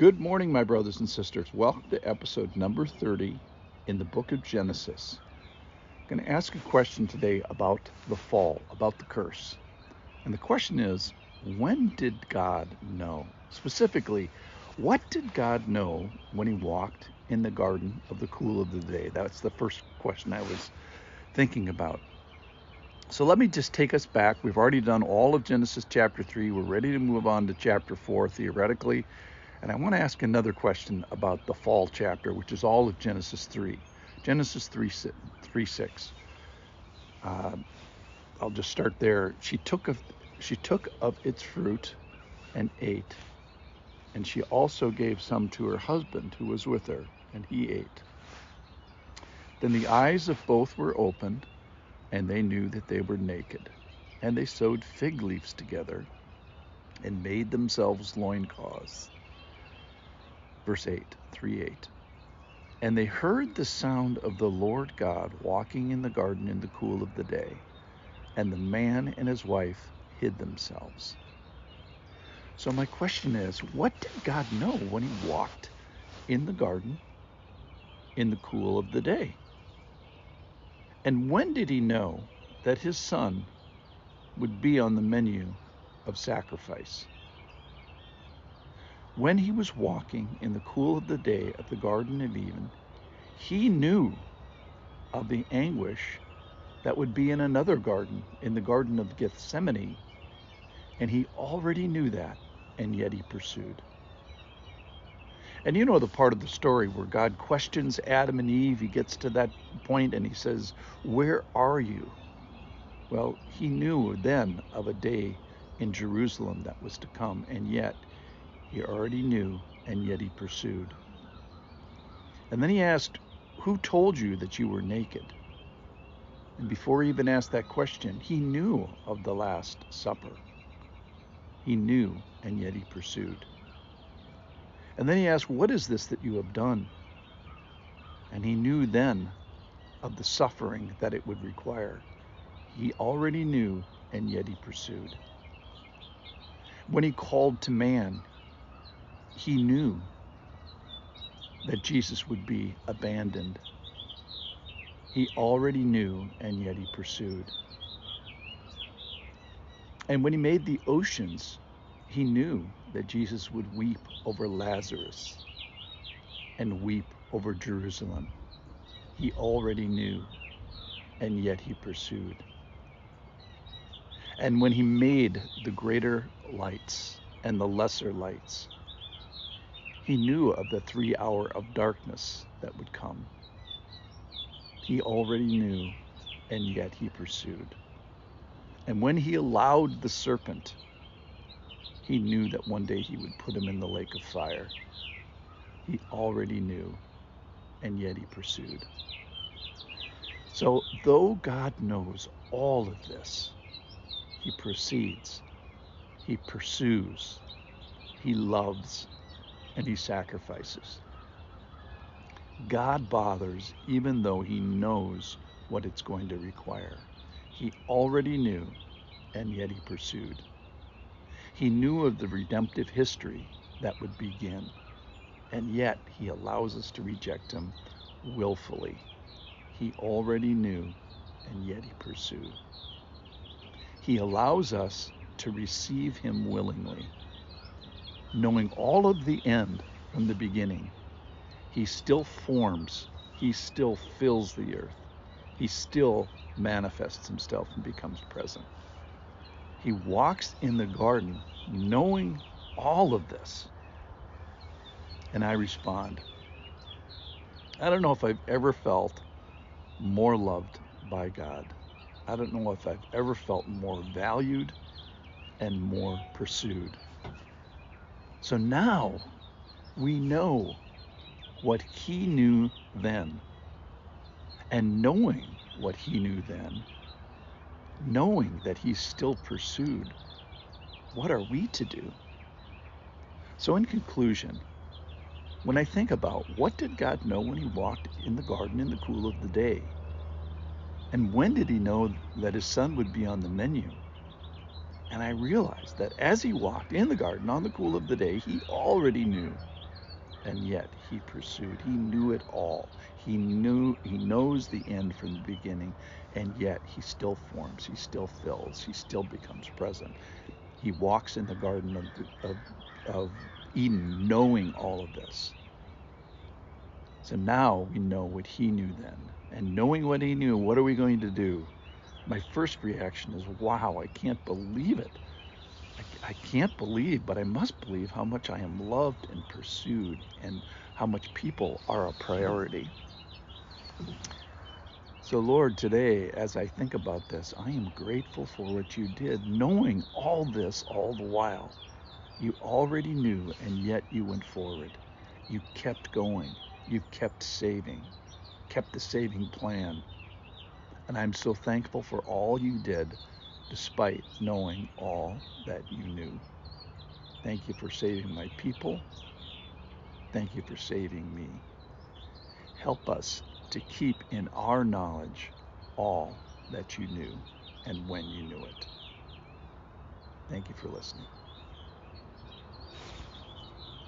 Good morning, my brothers and sisters. Welcome to episode number 30 in the book of Genesis. I'm going to ask a question today about the fall, about the curse. And the question is, when did God know? Specifically, what did God know when he walked in the garden of the cool of the day? That's the first question I was thinking about. So let me just take us back. We've already done all of Genesis chapter 3. We're ready to move on to chapter 4 theoretically. And I want to ask another question about the fall chapter, which is all of Genesis 3. Genesis 3:6. I'll just start there. She took of its fruit and ate, and she also gave some to her husband who was with her, and he ate. Then the eyes of both were opened, and they knew that they were naked. And they sewed fig leaves together and made themselves loincloths. Verse 8, 3:8. And they heard the sound of the Lord God walking in the garden in the cool of the day. And the man and his wife hid themselves. So my question is, what did God know when he walked in the garden in the cool of the day? And when did he know that his son would be on the menu of sacrifice? When he was walking in the cool of the day of the Garden of Eden, he knew of the anguish that would be in another garden, in the Garden of Gethsemane, and he already knew that, and yet he pursued. And you know the part of the story where God questions Adam and Eve. He gets to that point and he says, "Where are you?" Well, he knew then of a day in Jerusalem that was to come, and yet he already knew, and yet he pursued. And then he asked, "Who told you that you were naked?" And before he even asked that question, he knew of the Last Supper. He knew, and yet he pursued. And then he asked, "What is this that you have done?" And he knew then of the suffering that it would require. He already knew, and yet he pursued. When he called to man, he knew that Jesus would be abandoned. He already knew, and yet he pursued. And when he made the oceans, he knew that Jesus would weep over Lazarus and weep over Jerusalem. He already knew, and yet he pursued. And when he made the greater lights and the lesser lights, he knew of the 3 hour of darkness that would come. He already knew, and yet he pursued. And when he allowed the serpent, he knew that one day he would put him in the lake of fire. He already knew, and yet he pursued. So though God knows all of this, he proceeds, he pursues, he loves, and he sacrifices. God bothers even though he knows what it's going to require. He already knew, and yet he pursued. He knew of the redemptive history that would begin, and yet he allows us to reject him willfully. He already knew, and yet he pursued. He allows us to receive him willingly, knowing all of the end from the beginning. He still forms, he still fills the earth, he still manifests himself and becomes present. He walks in the garden knowing all of this. And I respond. I don't know if I've ever felt more loved by God. I don't know if I've ever felt more valued and more pursued. So now we know what he knew then. And knowing what he knew then, knowing that he's still pursued, what are we to do? So in conclusion, when I think about what did God know when he walked in the garden in the cool of the day? And when did he know that his son would be on the menu? And I realized that as he walked in the garden on the cool of the day, he already knew, and yet he pursued. He knew it all. He knows the end from the beginning, and yet he still forms, he still fills, he still becomes present. He walks in the Garden of Eden knowing all of this. So now we know what he knew then. And knowing what he knew, what are we going to do? My first reaction is, wow, I can't believe it. I can't believe, but I must believe how much I am loved and pursued and how much people are a priority. So Lord, today, as I think about this, I am grateful for what you did, knowing all this all the while. You already knew, and yet you went forward. You kept going. You kept saving, kept the saving plan. And I'm so thankful for all you did, despite knowing all that you knew. Thank you for saving my people. Thank you for saving me. Help us to keep in our knowledge all that you knew and when you knew it. Thank you for listening.